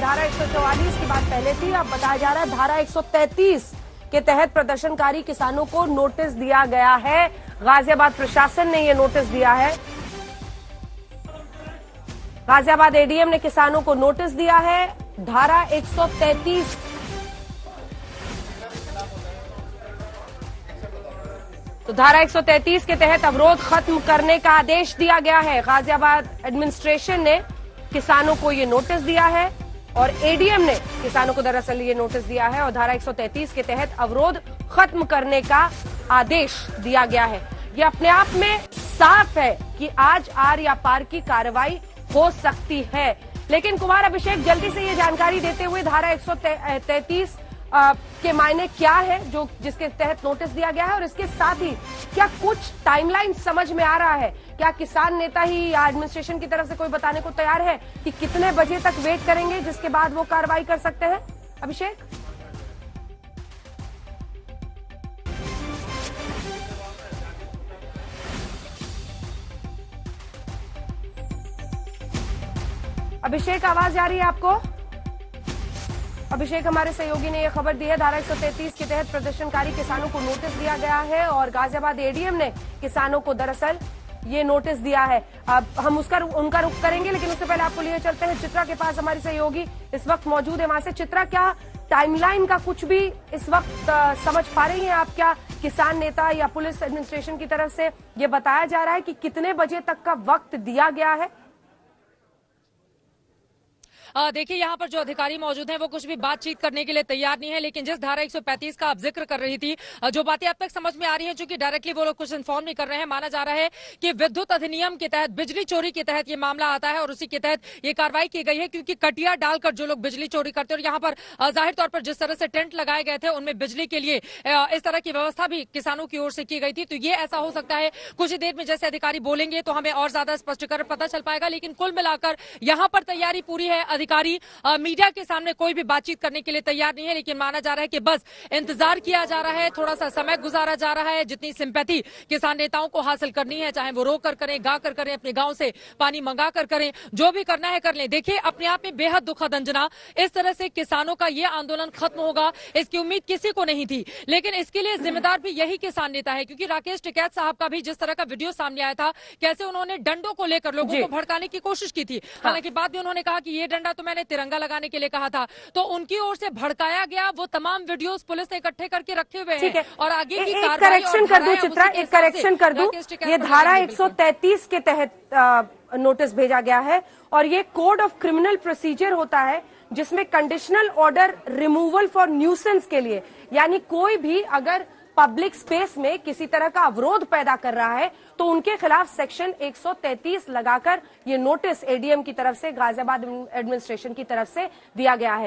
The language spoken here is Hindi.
धारा 144 की बात पहले थी, अब बताया जा रहा है धारा 133 के तहत प्रदर्शनकारी किसानों को नोटिस दिया गया है। गाजियाबाद प्रशासन ने यह नोटिस दिया है। गाजियाबाद एडीएम ने किसानों को नोटिस दिया है। धारा 133 तो धारा 133 के तहत अवरोध खत्म करने का आदेश दिया गया है। गाजियाबाद एडमिनिस्ट्रेशन ने किसानों को ये नोटिस दिया है और एडीएम ने किसानों को दरअसल ये नोटिस दिया है और धारा 133 के तहत अवरोध खत्म करने का आदेश दिया गया है। ये अपने आप में साफ है कि आज आर या पार की कार्रवाई हो सकती है, लेकिन कुमार अभिषेक जल्दी से ये जानकारी देते हुए धारा 133 के मायने क्या है जो जिसके तहत नोटिस दिया गया है और इसके साथ ही क्या कुछ टाइमलाइन समझ में आ रहा है? क्या किसान नेता ही या एडमिनिस्ट्रेशन की तरफ से कोई बताने को तैयार है कि कितने बजे तक वेट करेंगे जिसके बाद वो कार्रवाई कर सकते हैं? अभिषेक, अभिषेक आवाज जा रही है आपको? अभिषेक, हमारे सहयोगी ने यह खबर दी है धारा 133 के तहत प्रदर्शनकारी किसानों को नोटिस दिया गया है और गाजियाबाद एडीएम ने किसानों को दरअसल ये नोटिस दिया है। अब हम उनका रुख करेंगे, लेकिन उससे पहले आपको लिए चलते हैं चित्रा के पास। हमारी सहयोगी इस वक्त मौजूद है वहां से। चित्रा, क्या टाइमलाइन का कुछ भी इस वक्त समझ पा रही हैं आप? क्या किसान नेता या पुलिस एडमिनिस्ट्रेशन की तरफ से ये बताया जा रहा है कि कितने बजे तक का वक्त दिया गया है? देखिए, यहाँ पर जो अधिकारी मौजूद हैं वो कुछ भी बातचीत करने के लिए तैयार नहीं है, लेकिन जिस धारा 135 का आप जिक्र कर रही थी, जो बातें अब तक समझ में आ रही हैं, चूंकि डायरेक्टली वो लोग कुछ इन्फॉर्म नहीं कर रहे हैं, माना जा रहा है कि विद्युत अधिनियम के तहत बिजली चोरी के तहत ये मामला आता है और उसी के तहत ये कार्रवाई की गई है, क्योंकि कटिया डालकर जो लोग बिजली चोरी करते हैं और यहाँ पर जाहिर तौर पर जिस तरह से टेंट लगाए गए थे उनमें बिजली के लिए इस तरह की व्यवस्था भी किसानों की ओर से की गई थी। तो ये ऐसा हो सकता है कुछ ही देर में जैसे अधिकारी बोलेंगे तो हमें और ज्यादा स्पष्टीकरण पता चल पाएगा, लेकिन कुल मिलाकर यहाँ पर तैयारी पूरी है। अधिकारी मीडिया के सामने कोई भी बातचीत करने के लिए तैयार नहीं है, लेकिन माना जा रहा है कि बस इंतजार किया जा रहा है, थोड़ा सा समय गुजारा जा रहा है। जितनी सिंपैथी किसान नेताओं को हासिल करनी है, चाहे वो रो कर करें, गा कर करें, अपने गांव से पानी मंगा कर करें, जो भी करना है कर लें। देखिए, अपने आप में बेहद दुखद अंजना, इस तरह से किसानों का ये आंदोलन खत्म होगा इसकी उम्मीद किसी को नहीं थी, लेकिन इसके लिए जिम्मेदार भी यही किसान नेता है, क्योंकि राकेश टिकैत साहब का भी जिस तरह का वीडियो सामने आया था, कैसे उन्होंने डंडों को लेकर लोगों को भड़काने की कोशिश की थी। हालांकि बाद में उन्होंने कहा कि ये डंडा तो मैंने तिरंगा लगाने के लिए कहा था, तो उनकी ओर से भड़काया गया। वो तमाम वीडियोस पुलिस ने इकट्ठे करके रखे हुए हैं और आगे की कार्रवाई। करेक्शन कर दूं चित्रा, एक करेक्शन कर दूं, ये धारा 133 के तहत नोटिस भेजा गया है और ये कोड ऑफ क्रिमिनल प्रोसीजर होता है जिसमें conditional order removal for nuisance के लिए, यानी कोई भी अगर पब्लिक स्पेस में किसी तरह का अवरोध पैदा कर रहा है तो उनके खिलाफ सेक्शन 133 लगाकर ये नोटिस एडीएम की तरफ से, गाजियाबाद एडमिनिस्ट्रेशन की तरफ से दिया गया है।